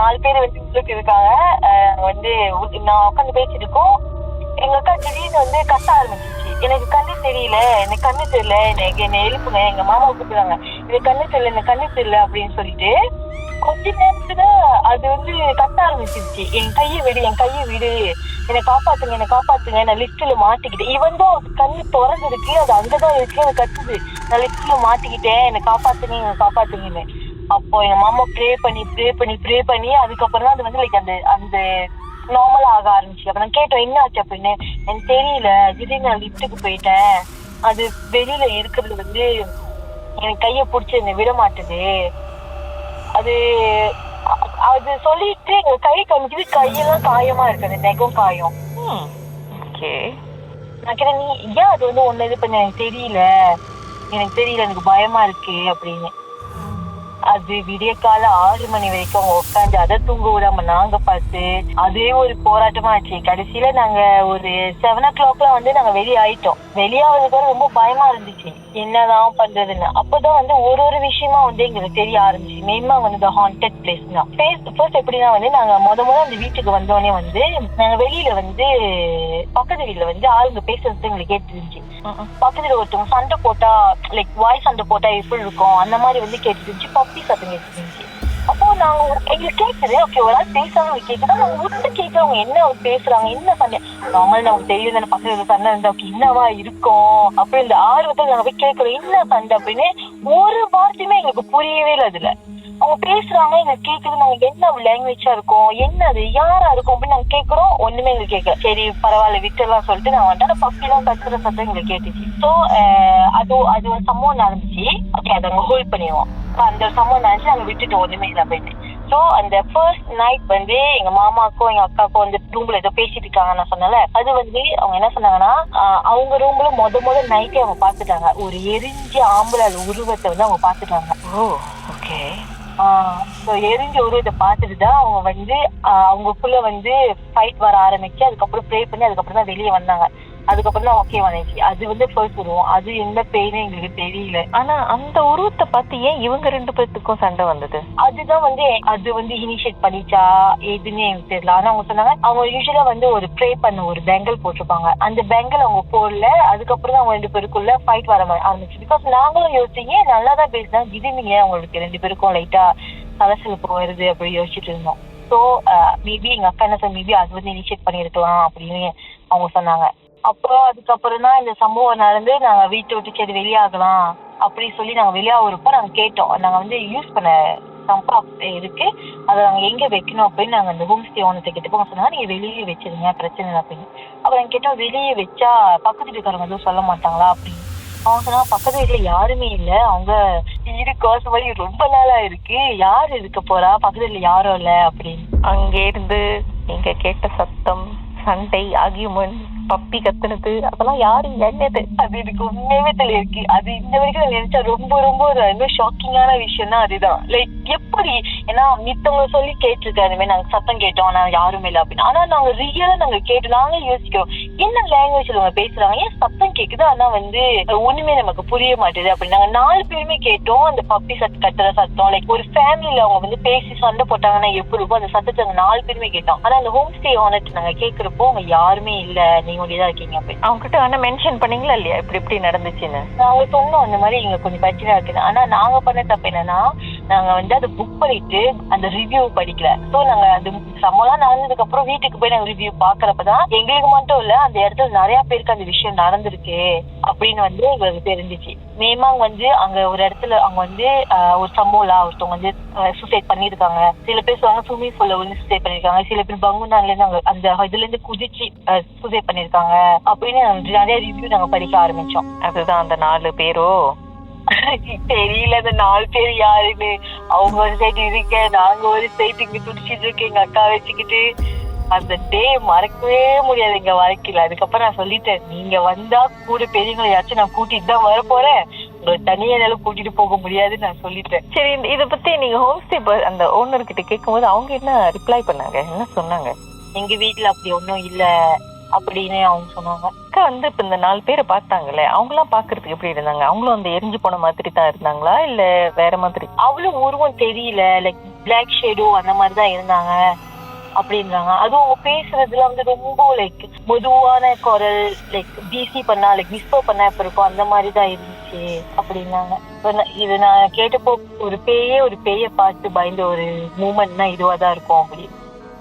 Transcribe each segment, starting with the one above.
4 பேர் வந்து உள்ளுக்கு இருக்காங்க. வந்து நான் உட்காந்து பேசிட்டு இருக்கோம். எங்க அக்கா திடீர்னு வந்து கத்த ஆரம்பிச்சிச்சு. எனக்கு கண்ணு தெரியல, எனக்கு கண்ணு தெரியல, என்னை எழுப்புங்க. எங்க மாமாவை கூப்பிடுறாங்க. எனக்கு கண்ணு தெரியல, எனக்கு கண்ணு தெரியல அப்படின்னு சொல்லிட்டு கொஞ்ச நேரத்துல அது வந்து கத்த ஆரம்பிச்சிருச்சு. என் கையை விடு, என் கையை விடு, என்னை காப்பாத்துங்க, என்னை காப்பாத்துங்க, நான் லிஃப்ட்ல மாட்டிக்கிட்டேன். இவன் தான் கண்ணு திறந்துருக்கு, அது அங்கதான் இருக்கு, அது கத்துது, நான் லிஃப்ட்ல மாட்டிக்கிட்டேன், என்னை காப்பாத்துங்க, என்னை காப்பாத்துங்கன்னு. அப்போ எங்க மாமா ப்ரே பண்ணி அதுக்கப்புறம் தான் அது வந்து லைக் அந்த அந்த நார்மலா ஆக ஆரம்பிச்சு. அப்ப நான் கேட்டேன் என்ன ஆச்சு அப்படின்னு. எனக்கு தெரியல, திடீர்னு நான் லிஃப்ட்டுக்கு போயிட்டேன், அது வெளியில இருக்கிறது வந்து எனக்கு கையை பிடிச்சி என்னை விட மாட்டுது. அது அது சொல்லிட்டு எங்க கை காமிக்குது, கையெல்லாம் காயமா இருக்கு, அந்த நெகம் காயம். நான் கேட்டேன் நீ ஏன் அது வந்து ஒண்ணு இது பண்ண. எனக்கு தெரியல, எனக்கு பயமா இருக்கு அப்படின்னு. அது விடிய கால 6 மணி வரைக்கும் அவங்க உட்காந்து அதை தூங்க விடாம நாங்க பார்த்து அதே ஒரு போராட்டமா ஆச்சு. கடைசியில நாங்க ஒரு 7 o'clock வந்து நாங்க வெளியாயிட்டோம். வெளியாவதுக்கு ரொம்ப பயமா இருந்துச்சு, என்னதான் பண்றதுன்னு. அப்பதான் வந்து ஒரு விஷயமா வந்து எங்களுக்கு தெரிய ஆரம்பிச்சு. மெயினா வந்து இந்த ஹாண்டட் பிளேஸ் தான். ஃபர்ஸ்ட் எப்படின்னா வந்து நாங்க முத அந்த வீட்டுக்கு வந்தோடனே வந்து நாங்க வெளியில வந்து பக்கத்து வீட்டுல வந்து ஆளுங்க பேசுறது எங்களுக்கு கேட்டுருந்துச்சு. பக்கத்துல ஒருத்தவங்க சண்டை போட்டா லைக் வாய் சண்டை போட்டா எப்படி இருக்கும் அந்த மாதிரி வந்து கேட்டுருந்துச்சு. பப்பி சத்தம் கேட்டுருந்துச்சு. அப்போ நாங்க எங்களுக்கு கேட்குது, ஓகே ஒரு ஆள் பேசுறாங்க கேட்குதா, நாங்க விட்டு கேட்கறவங்க என்ன பேசுறாங்க, என்ன சண்டை. நார்மல் நமக்கு தெரியும் தானே பக்கத்துல சண்டை இருந்தா ஓகே என்னவா இருக்கும் அப்படி இந்த ஆர்வத்தில் நாங்க போய் கேட்கறோம் என்ன சண்டை அப்படின்னு. ஒரு வார்த்தையுமே எங்களுக்கு புரியவே இல்லை. அதுல அவங்க பேசுறாங்க, எங்களுக்கு கேட்குது, நாங்க என்ன லாங்குவேஜா இருக்கும், என்னது யாரா இருக்கும் அப்படின்னு நாங்க கேட்கறோம். ஒண்ணுமே எங்களுக்கு கேட்கல. சரி பரவாயில்ல விட்டுலாம் சொல்லிட்டு நான் வந்துட்டு பப்பி எல்லாம் கத்துற சத்தம் எங்களுக்கு கேட்டுச்சு. ஸோ அது ஒரு சம்பவம் நடந்துச்சு. ஓகே அதை அங்க ஹோல்ட் பண்ணிடுவோம். அந்த சம்பவம் நடந்துச்சு, நாங்க விட்டுட்டு ஒண்ணுமே இல்லை போயிட்டு. சோ அந்த ஃபர்ஸ்ட் நைட் வந்து எங்க மாமாக்கும் எங்க அக்காவுக்கும் வந்து ரூம்ல ஏதோ பேசிட்டு இருக்காங்க நான் சொன்னல. அது வந்து அவங்க என்ன சொன்னாங்கன்னா அவங்க ரூம்ல முத நைட்டே அவங்க பாத்துட்டாங்க, ஒரு எரிஞ்ச ஆம்பளை உருவத்தை வந்து அவங்க பாத்துட்டாங்க. எரிஞ்ச உருவத்தை பார்த்துட்டுதான் அவங்க வந்து அவங்களுக்குள்ள வந்து ஃபைட் வர ஆரம்பிச்சு அதுக்கப்புறம் ப்ரே பண்ணி அதுக்கப்புறம் தான் வெளியே வந்தாங்க. அதுக்கப்புறம் தான் ஓகே வந்துச்சு. அது வந்து ஃபர்ஸ்ட் உருவம். அது என்ன பெயின்னு எங்களுக்கு தெரியல. ஆனா அந்த உருவத்தை பார்த்து ஏன் இவங்க 2 பேத்துக்கும் சண்டை வந்தது? அதுதான் வந்து அது வந்து இனிஷியேட் பண்ணிச்சா எதுன்னு எனக்கு தெரியல. ஆனா அவங்க சொன்னாங்க அவங்க யூஸ்வலா வந்து ஒரு ப்ரே பண்ண ஒரு பெங்கல் போட்டிருப்பாங்க. அந்த பெங்கல் அவங்க போடல. அதுக்கப்புறம் தான் அவங்க 2 பேருக்குள்ள ஃபைட் வர ஆரம்பிச்சு. பிகாஸ் நாங்களும் யோசிச்சீங்க நல்லா தான் பேசினாங்க, திடீர்னு அவங்களுக்கு 2 பேருக்கும் லைட்டா சலசலப்பு வருது அப்படி யோசிச்சுட்டு இருந்தோம். ஸோ மேபி எங்க அக்கா என்ன சொன்ன, மேபி அது வந்து இனிஷியேட் பண்ணிருக்கலாம் அப்படின்னு அவங்க சொன்னாங்க. அப்புறம் அதுக்கப்புறம் தான் இந்த சம்பவம் நடந்து நாங்க வீட்டை விட்டு சரி வெளியாகலாம் அப்படி சொல்லி நாங்க வெளியாகிறப்போ நாங்க கேட்டோம். நாங்க வந்து யூஸ் பண்ண சம்பா இருக்கு, அதை நாங்க எங்க வைக்கணும் அப்படின்னு நாங்க அந்த ஹோம் ஸ்டே ஓனத்தை கிட்ட போக சொன்னாங்க, நீங்க வெளியே வச்சிருங்க பிரச்சனை இல்லை அப்படின்னு. அப்புறம் நாங்க கேட்டோம் வெளியே வச்சா பக்கத்து வீட்டுக்காரங்க எதுவும் சொல்ல மாட்டாங்களா அப்படின்னு. அவங்க சொன்னாங்க பக்கத்து வீட்டுல யாருமே இல்ல, அவங்க வீடு கோச மாதிரி ரொம்ப நாளா இருக்கு, யாரு இருக்க போறா, பக்கத்து வீட்டுல யாரும் இல்ல அப்படின்னு. அங்க இருந்து நீங்க கேட்ட சத்தம், சண்டை, ஆர்கியூமெண்ட், பப்பி கத்துனது, அதெல்லாம் யாரு என்னது? அது எனக்கு உண்மையுமே தெரியல. அது இந்த வரைக்கும் நினைச்சா ரொம்ப ஷாக்கிங்கான விஷயம் தான் அதுதான். லைக் எப்படி, ஏன்னா மித்தவங்க சொல்லி கேட்டிருக்காரு இந்த மாதிரி நாங்க சத்தம் கேட்டோம் ஆனா யாருமே இல்லை அப்படின்னு. ஆனா நாங்க ரியலா நாங்க கேட்டு நாங்க யோசிக்கிறோம் என்ன லாங்குவேஜ்ல அவங்க பேசுறாங்க, ஏன் சத்தம் கேக்குது ஆனா வந்து ஒண்ணுமே நமக்கு புரிய மாட்டேது அப்படின்னு. நாங்க 4 பேருமே கேட்டோம் அந்த பப்பி கத்துற சத்தம். லைக் ஒரு ஃபேமிலியில அவங்க வந்து பேசி சண்டை போட்டாங்கன்னா எப்படி இருக்கும் அந்த சத்தத்தை நாங்க 4 பேருமே கேட்டோம். ஆனா அந்த ஹோம் ஸ்டே ஓனர் நாங்க கேட்கிறப்போ அவங்க யாருமே இல்ல, நீங்க ஒண்டிதான் இருக்கீங்க அப்படின்னு. அவங்க கிட்ட ஆனா மென்ஷன் பண்ணீங்களா இல்லையா இப்படி நடந்துச்சுன்னு? நாங்க சொன்னோம் இந்த மாதிரி இங்க கொஞ்சம் பிரச்சனை இருக்குன்னு. ஆனா நாங்க பண்ண தப்பு என்னன்னா நாங்க வந்து அதை புக் பண்ணிட்டு அந்த ரிவ்யூ படிக்கல. சோ நாங்க அது சம்பவம் நடந்ததுக்கு அப்புறம் வீட்டுக்கு போய் நாங்க ரிவ்யூ பாக்குறப்பதான் எங்களுக்கு மட்டும் இல்ல அந்த இடத்துல நிறைய பேருக்கு அந்த விஷயம் நடந்திருக்கு அப்படின்னு வந்து எங்களுக்கு தெரிஞ்சிச்சு. மேமாங்க வந்து அங்க ஒரு இடத்துல அவங்க வந்து ஒரு சம்பவம் ஒருத்தவங்க வந்து சூசைட் பண்ணிருக்காங்க. சில பேர் சொல்லுவாங்க ஸ்விம்மிங் பூல்ல வந்து சூசைட் பண்ணிருக்காங்க, சில பேர் பங்குனால இருந்து அங்க அந்த இதுல இருந்து குதிச்சு சூசைட் பண்ணிருக்காங்க அப்படின்னு நிறைய ரிவ்யூ நாங்க படிக்க ஆரம்பிச்சோம். அதுதான் அந்த 4 பேரோ தெரியல அந்த 4 பேர் யாருன்னு. அவங்க ஒரு சைடு இருக்க, நாங்க ஒரு சைடு இங்க துடிச்சிட்டு இருக்கேன் எங்க அக்கா வச்சுக்கிட்டு. அந்த டே மறக்கவே முடியாது எங்க வாழ்க்கையில. அதுக்கப்புறம் நான் சொல்லிட்டேன் நீங்க வந்தா கூட பெரியவங்களை யாச்சும் நான் கூட்டிட்டு தான் வர போறேன், உங்களை தனியா என்னால கூட்டிட்டு போக முடியாதுன்னு நான் சொல்லிட்டேன். சரி, இதை பத்தி நீங்க ஹோம் ஸ்டே அந்த ஓனர் கிட்ட கேட்கும் போது அவங்க என்ன ரிப்ளை பண்ணாங்க, என்ன சொன்னாங்க? எங்க வீட்டுல அப்படி ஒன்னும் இல்ல அப்படின்னு அவங்க சொன்னாங்க. அக்கா வந்து இப்ப இந்த 4 பேரை பார்த்தாங்கல்ல, அவங்க எல்லாம் பாக்குறதுக்கு எப்படி இருந்தாங்க? அவங்களும் அந்த எரிஞ்சு போன மாதிரி தான் இருந்தாங்களா இல்ல வேற மாதிரி? அவ்வளவு உருவம் தெரியல. லைக் பிளாக் ஷேடோ அந்த மாதிரிதான் இருந்தாங்க அப்படின்றாங்க. அதுவும் அவங்க பேசுறதுல வந்து ரொம்ப லைக் மெதுவான குரல், லைக் பிசி பண்ணா லைக் விஸ்பர் பண்ணா இப்ப இருக்கும் அந்த மாதிரிதான் இருந்துச்சு அப்படின்னாங்க. இது நான் கேட்டப்போ ஒரு பேய பார்த்து பயந்த ஒரு மூமெண்ட்னா இதுவாதான் இருக்கும் அப்படி.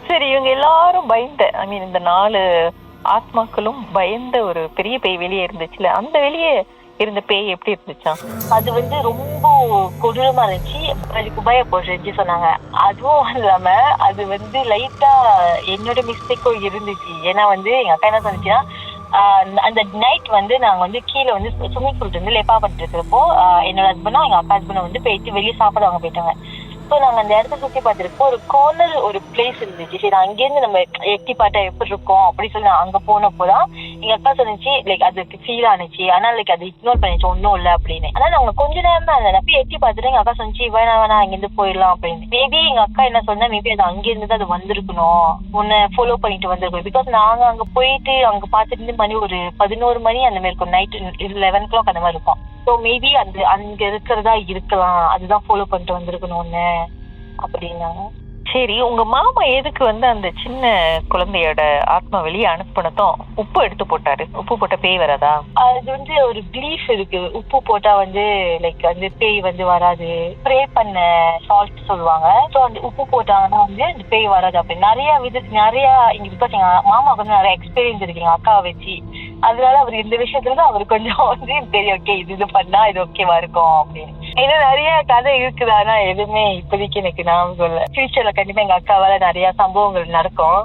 சரி, இவங்க எல்லாரும் பயந்த இந்த 4 ஆத்மாக்களும் பயந்த ஒரு பெரிய பேய் வெளியே இருந்துச்சுல, அந்த வெளியே இருந்த பேய் எப்படி இருந்துச்சா? அது வந்து ரொம்ப கொடூரமா இருந்துச்சு, அதுக்கு பயப்படுச்சு சொன்னாங்க. அதுவும் இல்லாம அது வந்து லைட்டா என்னோட மிஸ்டேக்கும் இருந்துச்சு. ஏன்னா வந்து எங்க அக்கா என்ன சொன்னிச்சுன்னா, அந்த நைட் வந்து நாங்க வந்து கீழே வந்து ஸ்விம்மிங் பூல் வந்து லேப்பா பண்ணிட்டு இருக்கிறப்போ என்னோட ஹஸ்பண்டும் எங்க அக்கா ஹஸ்பண்டும் வந்து போயிட்டு வெளியே சாப்பிட வாங்க போயிட்டாங்க. ஸோ நாங்க அந்த இடத்த சுத்தி பார்த்துருக்கோம். ஒரு கார்னர் ஒரு பிளேஸ் இருந்துச்சு. சரி அங்கேருந்து நம்ம எட்டி பார்த்தா எப்படி இருக்கும் அப்படின்னு சொல்லி நான் அங்க போனப்போதான் எங்க அக்கா சொன்னிச்சு லைக் அதுக்கு ஃபீல் ஆனிச்சு. ஆனா லைக் அது இக்னோர் பண்ணிச்சு, ஒன்னும் இல்லை அப்படின்னு. ஆனா நாங்க கொஞ்ச நேரம் தான் அந்த போய் எட்டி பார்த்துட்டு எங்க அக்கா சொன்னிச்சு வேணா அங்கிருந்து போயிடலாம் அப்படின்னு. மேபி எங்க அக்கா என்ன சொன்னா, மேபி அது அங்கிருந்து தான் அது வந்திருக்கணும், உன்னை ஃபாலோ பண்ணிட்டு வந்திருக்கணும். பிகாஸ் நாங்க அங்க போயிட்டு அங்க பார்த்துட்டு மணி ஒரு 11 மணி அந்த மாதிரி இருக்கும், நைட் 11 o'clock அந்த மாதிரி இருக்கும். ஸோ மேபி அது அங்க இருக்கிறதா இருக்கலாம், அதுதான் ஃபாலோ பண்ணிட்டு வந்திருக்கணும்னு அப்படின்னாங்க. சரி, உங்க மாமா எதுக்கு வந்து அந்த சின்ன குழந்தையோட ஆத்மா வெளியே அனுப்பினதும் உப்பு எடுத்து போட்டாரு? உப்பு போட்ட பேய் வராதா? அது வந்து ஒரு பிலீஃப் இருக்கு, உப்பு போட்டா வந்து லைக் வந்து பேய் வந்து வராது. ஸ்ப்ரே பண்ண சால்ட் சொல்லுவாங்க. ஸோ அந்த உப்பு போட்டாங்கன்னா வந்து அந்த பேய் வராது அப்படின்னு நிறைய இங்க பிகாஸ் எங்க மாமாவுக்கு வந்து நிறைய எக்ஸ்பீரியன்ஸ் இருக்கு எங்க அக்காவை வச்சு. அதனால அவர் இந்த விஷயத்துல அவர் கொஞ்சம் வந்து தெரியும், ஓகே இது பண்ணா இது ஓகேவா இருக்கும் அப்படின்னு. இன்னும் நிறைய கதை இருக்குது, ஆனா எதுவுமே இப்போதைக்கு எனக்கு நான் சொல்ல. ஃபியூச்சர்ல கண்டிப்பா எங்க அக்காவால நிறைய சம்பவங்கள் நடக்கும்.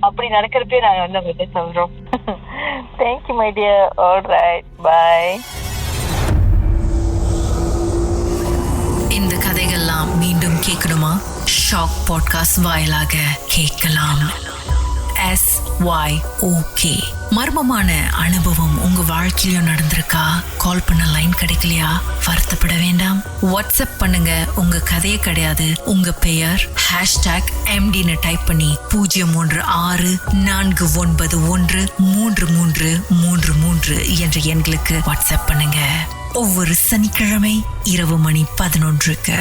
அப்படி நடக்கிறப்பே நாங்க வந்து உங்ககிட்ட சொல்றோம். Thank you my dear. Alright, bye. இந்த கதைகள்லாம் மீண்டும் கேட்கணுமா? ஷாக் பாட்காஸ்ட் வாயிலாக கேட்கலாம். SYOK. மர்மமான அனுபவம் உங்க வாழ்க்கையிலும் நடந்திருக்கா? கால் பண்ண லைன் கிடைக்கலையா? வருத்தப்பட வேண்டாம். வாட்ஸ்அப் பண்ணுங்க. உங்க கதையே கிடையாது, உங்க பெயர் #MDன்னு டைப் பண்ணி 0364913333 என்ற எண்களுக்கு வாட்ஸ்அப் பண்ணுங்க. ஒவ்வொரு சனிக்கிழமை இரவு மணி 11க்கு.